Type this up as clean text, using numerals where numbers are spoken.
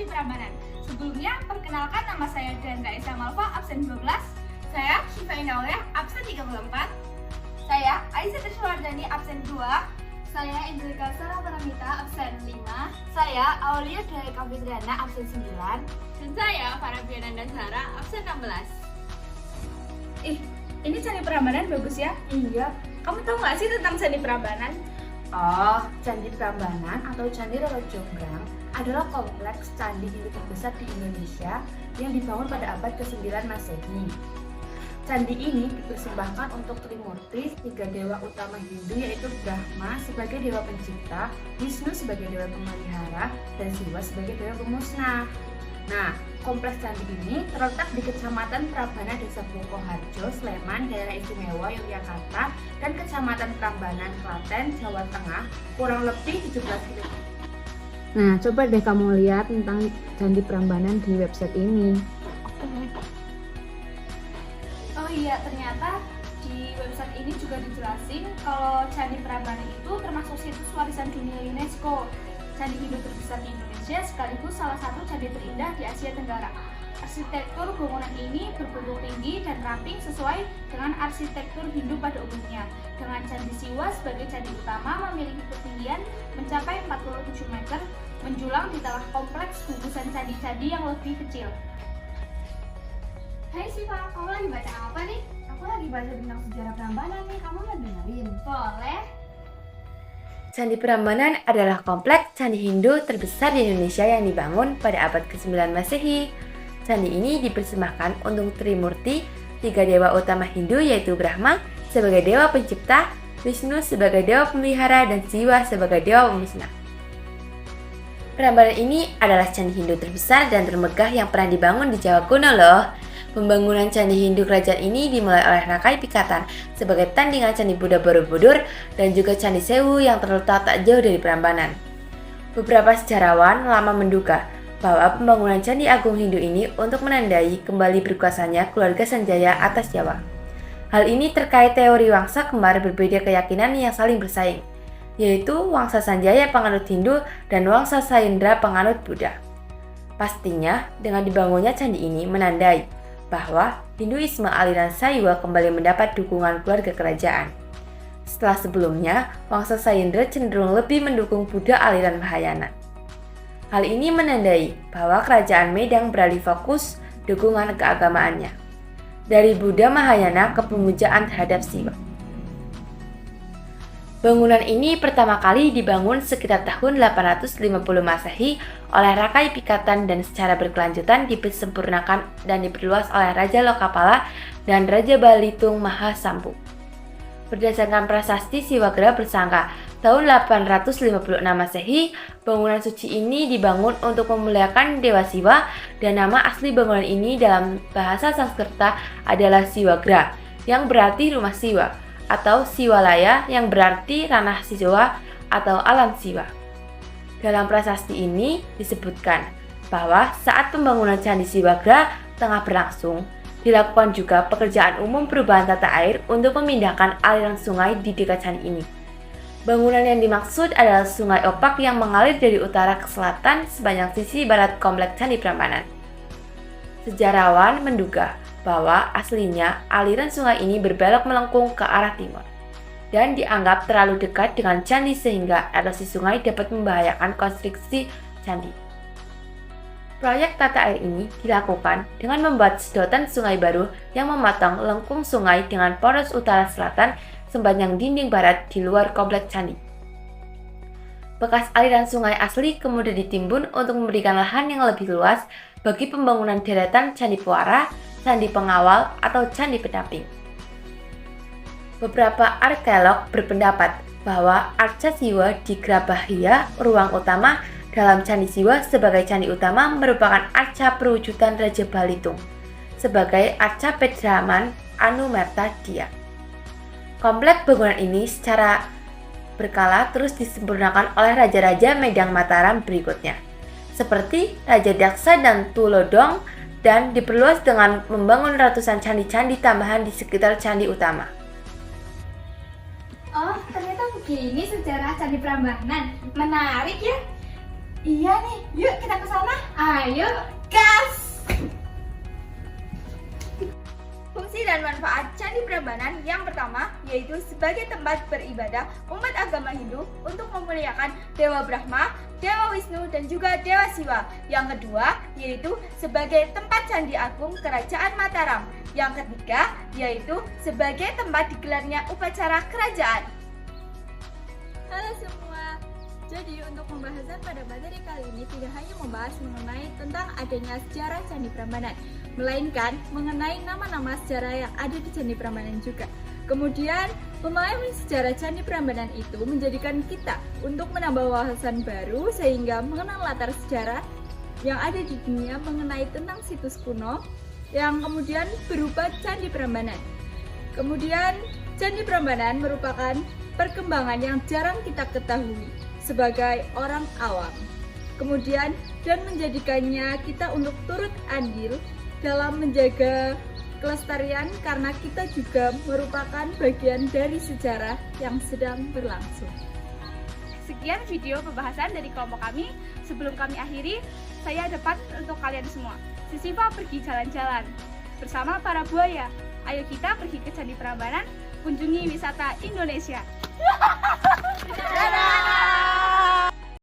Candi Prambanan. Sebelumnya, perkenalkan nama saya Diandra Esa Malva, absen 12. Saya Syifa Indah, absen 34. Saya Aisyah Triswardani, absen 2. Saya Angelika Sarah Paramita, absen 5. Saya Aulia Daya Kafitriana, absen 9. Dan saya Farabiana Dasara, absen 16. Ini Candi Prambanan bagus ya? Iya. Kamu tahu nggak sih tentang Candi Prambanan? Oh, Candi Prambanan atau Candi Roro Jonggrang adalah kompleks candi Hindu terbesar di Indonesia yang dibangun pada abad ke-9 Masehi. Candi ini dipersembahkan untuk Trimurti, 3 dewa utama Hindu, yaitu Brahma sebagai dewa pencipta, Wisnu sebagai dewa pemelihara, dan Siwa sebagai dewa pemusnah. Nah, kompleks candi ini terletak di Kecamatan Prabana, Desa Bokoharjo, Sleman, Daerah Istimewa Yogyakarta, dan Kecamatan Prambanan, Klaten, Jawa Tengah, kurang lebih 17 km. Nah, coba deh kamu lihat tentang Candi Prambanan di website ini. Oh iya, ternyata di website ini juga dijelasin kalau Candi Prambanan itu termasuk situs warisan dunia UNESCO. Candi Hindu terbesar di Indonesia sekaligus salah satu candi terindah di Asia Tenggara. Arsitektur bangunan ini berbentuk tinggi dan ramping sesuai dengan arsitektur Hindu pada umumnya. Dengan Candi Siwa sebagai candi utama memiliki ketinggian mencapai 47 meter, menjulang di tengah kompleks gugusan candi-candi yang lebih kecil. Hai Siva, kamu lagi baca apa nih? Aku lagi baca tentang sejarah Prambanan nih, kamu mau dengerin? Boleh. Candi Prambanan adalah kompleks candi Hindu terbesar di Indonesia yang dibangun pada abad ke-9 Masehi. Candi ini dipersembahkan untuk Trimurti, 3 dewa utama Hindu yaitu Brahma sebagai dewa pencipta, Wisnu sebagai dewa pemelihara, dan Siwa sebagai dewa pemusnah. Prambanan ini adalah candi Hindu terbesar dan termegah yang pernah dibangun di Jawa kuno loh. Pembangunan candi Hindu kerajaan ini dimulai oleh Rakai Pikatan sebagai tandingan candi Buddha Borobudur dan juga candi Sewu yang terletak tak jauh dari Prambanan. Beberapa sejarawan lama menduga bahwa pembangunan Candi Agung Hindu ini untuk menandai kembali berkuasanya keluarga Sanjaya atas Jawa. Hal ini terkait teori wangsa kembar berbeda keyakinan yang saling bersaing, yaitu Wangsa Sanjaya penganut Hindu dan Wangsa Saindra penganut Buddha. Pastinya dengan dibangunnya candi ini menandai bahwa Hinduisme aliran Saiwa kembali mendapat dukungan keluarga kerajaan. Setelah sebelumnya, Wangsa Saindra cenderung lebih mendukung Buddha aliran Mahayana. Hal ini menandai bahwa kerajaan Medang beralih fokus dukungan keagamaannya dari Buddha Mahayana ke pemujaan terhadap Siwa. Bangunan ini pertama kali dibangun sekitar tahun 850 Masehi oleh Rakai Pikatan dan secara berkelanjutan disempurnakan dan diperluas oleh Raja Lokapala dan Raja Balitung Mahasampu. Berdasarkan prasasti Siwagra bersangka tahun 856 Masehi, bangunan suci ini dibangun untuk memuliakan Dewa Siwa dan nama asli bangunan ini dalam bahasa Sanskerta adalah Siwagra yang berarti rumah Siwa, atau Siwalaya yang berarti ranah Siwa atau alam Siwa. Dalam prasasti ini disebutkan bahwa saat pembangunan Candi Siwagra tengah berlangsung, dilakukan juga pekerjaan umum perubahan tata air untuk memindahkan aliran sungai di dekat candi ini. Bangunan yang dimaksud adalah Sungai Opak yang mengalir dari utara ke selatan sepanjang sisi barat kompleks Candi Prambanan. Sejarawan menduga bahwa aslinya aliran sungai ini berbelok melengkung ke arah timur dan dianggap terlalu dekat dengan candi sehingga erosi sungai dapat membahayakan konstruksi candi. Proyek tata air ini dilakukan dengan membuat sedotan sungai baru yang memotong lengkung sungai dengan poros utara-selatan sepanjang dinding barat di luar kompleks candi. Bekas aliran sungai asli kemudian ditimbun untuk memberikan lahan yang lebih luas bagi pembangunan deretan Candi Puara, Candi Pengawal, atau Candi Pendamping. Beberapa arkeolog berpendapat bahwa arca Siwa di Grabahia, ruang utama dalam Candi Siwa sebagai candi utama merupakan arca perwujudan Raja Balitung sebagai arca Pedraman Anumerta Dia. Kompleks bangunan ini secara berkala terus disempurnakan oleh raja-raja Medang Mataram berikutnya, seperti Raja Daksa dan Tulodong, dan diperluas dengan membangun ratusan candi-candi tambahan di sekitar candi utama. Oh, ternyata begini sejarah Candi Prambanan. Menarik ya? Iya nih, yuk kita ke sana. Ayo, gas! Fungsi dan manfaat Candi Prambanan yang pertama yaitu sebagai tempat beribadah umat agama Hindu untuk memuliakan Dewa Brahma, Dewa Wisnu, dan juga Dewa Siwa. Yang kedua yaitu sebagai tempat Candi Agung Kerajaan Mataram. Yang ketiga yaitu sebagai tempat digelarnya upacara kerajaan. Halo semua, jadi untuk pembahasan pada materi kali ini tidak hanya membahas mengenai tentang adanya sejarah Candi Prambanan, melainkan mengenai nama-nama sejarah yang ada di Candi Prambanan juga. Kemudian, memahami sejarah Candi Prambanan itu menjadikan kita untuk menambah wawasan baru sehingga mengenal latar sejarah yang ada di dunia mengenai tentang situs kuno yang kemudian berupa Candi Prambanan. Kemudian, Candi Prambanan merupakan perkembangan yang jarang kita ketahui sebagai orang awam. Kemudian, dan menjadikannya kita untuk turut andil dalam menjaga kelestarian karena kita juga merupakan bagian dari sejarah yang sedang berlangsung. Sekian video pembahasan dari kelompok kami. Sebelum kami akhiri, saya ada pesan untuk kalian semua. Sisipa pergi jalan-jalan bersama para buaya. Ayo kita pergi ke Candi Prambanan, kunjungi wisata Indonesia. Dadah!